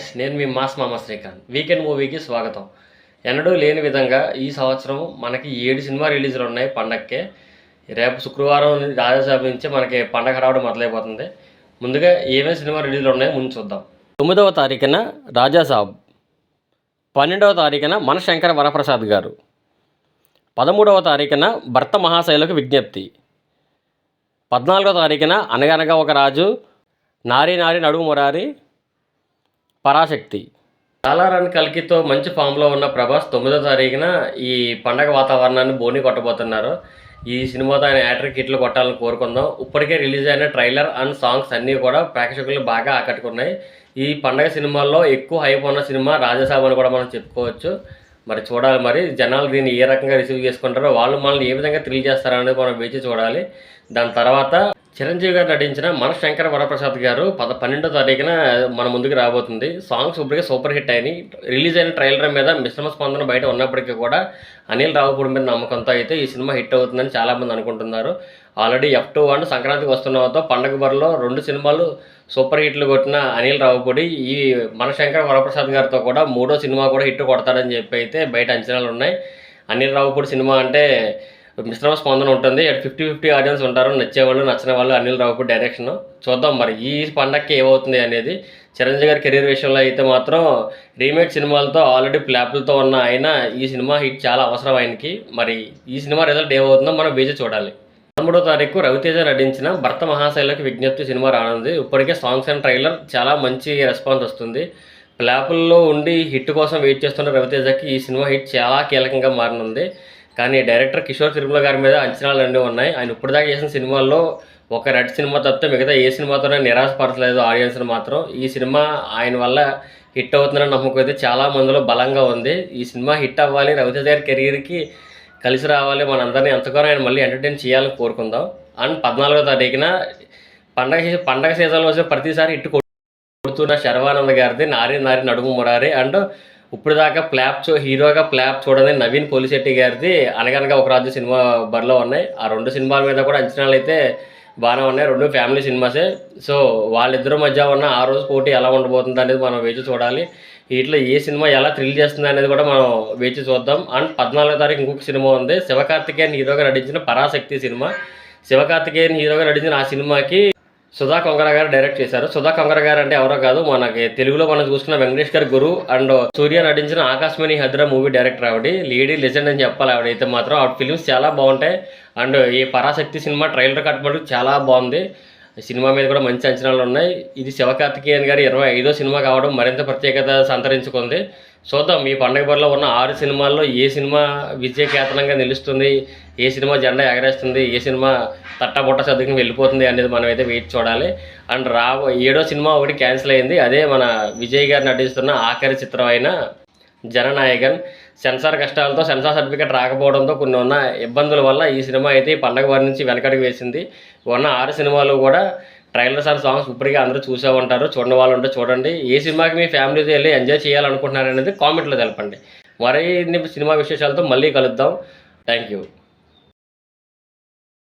Guys, నేను మీ mass మామ Srikanth. Weekend మూవీకి స్వాగతం. ఎన్నడూ లేని విధంగా ఈ సంవత్సరం మనకి 7 సినిమా రిలీజులు ఉన్నాయి పండగకే. రేపు శుక్రవారం రాజాసాబ్ నుంచి మనకి పండగ రావడం మొదలైపోతుంది. ముందుగా ఏమేమి సినిమా రిలీజులు ఉన్నాయో ముందు చూద్దాం. 9వ తారీఖున రాజాసాబ్, 12వ తారీఖున మన శంకర వరప్రసాద్ గారు, 13వ తారీఖున భర్త మహాశైలకు విజ్ఞప్తి, 14వ తారీఖున అనగనగా ఒక రాజు, నారీ నారీ నడుము మురారి, పరాశక్తి. సాలారాన్ కల్కితో మంచి ఫామ్లో ఉన్న ప్రభాస్ 9వ తారీఖున ఈ పండగ వాతావరణాన్ని బోని కొట్టబోతున్నారు. ఈ సినిమాతో ఆయన యాట్రిక్ హిట్లు కొట్టాలని కోరుకుందాం. ఇప్పటికే రిలీజ్ అయిన ట్రైలర్ అండ్ సాంగ్స్ అన్నీ కూడా ప్రేక్షకులు బాగా ఆకట్టుకున్నాయి. ఈ పండగ సినిమాల్లో ఎక్కువ హైప్ ఉన్న సినిమా రాజాసాబ్ అని కూడా మనం చెప్పుకోవచ్చు. మరి చూడాలి, మరి జనాలు దీన్ని ఏ రకంగా రిసీవ్ చేసుకుంటారో, వాళ్ళు మనల్ని ఏ విధంగా థ్రిల్ చేస్తారనేది మనం వేచి చూడాలి. దాని తర్వాత చిరంజీవి గారు నటించిన మన శంకర వరప్రసాద్ గారు 12వ తారీఖున మన ముందుకు రాబోతుంది. సాంగ్స్ ఇప్పటికే సూపర్ హిట్ అయినాయి. రిలీజ్ అయిన ట్రైలర్ మీద మిశ్రమ స్పందన బయట ఉన్నప్పటికీ కూడా అనిల్ రావుపూడి మీద నమ్మకంతో అయితే ఈ సినిమా హిట్ అవుతుందని చాలామంది అనుకుంటున్నారు. ఆల్రెడీ F2 అండ్ సంక్రాంతికి వస్తున్నతో పండగ బరిలో 2 సినిమాలు సూపర్ హిట్లు కొట్టిన అనిల్ రావుపూడి ఈ మన శంకర వరప్రసాద్ గారితో కూడా 3వ సినిమా కూడా హిట్ కొడతాడని చెప్పి అయితే బయట అంచనాలు ఉన్నాయి. అనిల్ రావుపూడి సినిమా అంటే మిశ్రమ స్పందన ఉంటుంది. 50-50 ఆడియన్స్ ఉంటారు, నచ్చేవాళ్ళు నచ్చిన వాళ్ళు. అనిల్ రావుపూడి డైరెక్షన్ చూద్దాం మరి ఈ పండగకి ఏమవుతుంది అనేది. చిరంజీవి గారి కెరీర్ విషయంలో అయితే మాత్రం రీమేక్ సినిమాలతో ఆల్రెడీ ప్లాపులతో ఉన్న ఆయన ఈ సినిమా హిట్ చాలా అవసరం ఆయనకి. మరి ఈ సినిమా రిజల్ట్ ఏమవుతుందో మనం వేచి చూడాలి. 13వ తారీఖు రవితేజ నటించిన భర్త మహాశైలకు విజ్ఞప్తి సినిమా రానుంది. ఇప్పటికే సాంగ్స్ అండ్ ట్రైలర్ చాలా మంచి రెస్పాన్స్ వస్తుంది. ప్లాపుల్లో ఉండి హిట్ కోసం వెయిట్ చేస్తున్న రవితేజకి ఈ సినిమా హిట్ చాలా కీలకంగా మారనుంది. కానీ డైరెక్టర్ కిషోర్ తిరుమల గారి మీద అంచనాలు అన్నీ ఉన్నాయి. ఆయన ఇప్పటిదాకా చేసిన సినిమాల్లో ఒక రెడ్ సినిమా తప్పితే మిగతా ఏ సినిమాతోనే నిరాశపరచలేదు ఆడియన్స్ని మాత్రం. ఈ సినిమా ఆయన వల్ల హిట్ అవుతుందని నమ్మకం అయితే చాలా మందిలో బలంగా ఉంది. ఈ సినిమా హిట్ అవ్వాలి, రవితేజ గారి కెరీర్కి కలిసి రావాలి, మనందరినీ ఎంతగానో ఆయన మళ్ళీ ఎంటర్టైన్ చేయాలని కోరుకుందాం. అండ్ 14వ తారీఖున పండగ సీజన్లో వచ్చిన ప్రతిసారి హిట్ కొడుతున్న శర్వానంద్ గారిది నారీ నారీ నడుము మురారి, అండ్ ఇప్పుడు దాకా హీరోగా ప్లాప్ చూడని నవీన్ పోలిశెట్టి గారిది అనగనగా ఒక రాజు సినిమా బరిలో ఉన్నాయి. ఆ 2 సినిమాల మీద కూడా అంచనాలు అయితే బాగానే ఉన్నాయి. 2 ఫ్యామిలీ సినిమాసే. సో వాళ్ళిద్దరి మధ్య ఉన్న ఆ రోజు పోటీ ఎలా ఉండబోతుంది అనేది మనం వేచి చూడాలి. వీటిలో ఏ సినిమా ఎలా థ్రిల్ చేస్తుంది అనేది కూడా మనం వేచి చూద్దాం. అండ్ 14వ తారీఖు ఇంకొక సినిమా ఉంది. శివకార్తికేయన్ హీరోగా నటించిన పరాశక్తి సినిమా. శివకార్తికేయన్ హీరోగా నటించిన ఆ సినిమాకి సుధా కొంగర గారు డైరెక్ట్ చేశారు. సుధా కొంగర గారు అంటే ఎవరో కాదు, మనకి తెలుగులో మనం చూసుకున్న వెంకటేష్ గారి గురు అండ్ సూర్య నటించిన ఆకాశమణి హద్ర మూవీ డైరెక్టర్ ఆవిడ. లేడీ లెజెండ్ అని చెప్పాలి ఆవిడైతే మాత్రం. ఆవిడ ఫిలిమ్స్ చాలా బాగుంటాయి. అండ్ ఈ పరాశక్తి సినిమా ట్రైలర్ కట్ మటుకు చాలా బాగుంది. సినిమా మీద కూడా మంచి అంచనాలు ఉన్నాయి. ఇది శివకార్తికేయన్ గారి 25వ సినిమా కావడం మరింత ప్రత్యేకత సంతరించుకుంది. చూద్దాం ఈ పండగ బరిలో ఉన్న 6 సినిమాల్లో ఏ సినిమా విజయకేతనంగా నిలుస్తుంది, ఏ సినిమా జెండా ఎగరేస్తుంది, ఏ సినిమా తట్టబుట్ట సర్దుకుని వెళ్ళిపోతుంది అనేది మనం అయితే వెయిట్ చూడాలి. అండ్ 7వ సినిమా ఒకటి క్యాన్సిల్ అయింది. అదే మన విజయ్ గారు నటిస్తున్న ఆఖరి చిత్రం అయిన జననాయకన్. సెన్సార్ కష్టాలతో సెన్సార్ సర్టిఫికేట్ రాకపోవడంతో కొన్ని ఉన్న ఇబ్బందుల వల్ల ఈ సినిమా అయితే ఈ పండగ వారి నుంచి వెనకడుగు వేసింది. ఉన్న 6 సినిమాలు కూడా ట్రైలర్స్ అండ్ సాంగ్స్ ఇప్పటికే అందరూ చూసే ఉంటారు. చూడని వాళ్ళు ఉంటే చూడండి. ఏ సినిమాకి మీ ఫ్యామిలీతో వెళ్ళి ఎంజాయ్ చేయాలనుకుంటున్నారనేది కామెంట్లో తెలపండి. మరిన్ని సినిమా విశేషాలతో మళ్ళీ కలుద్దాం. Thank you.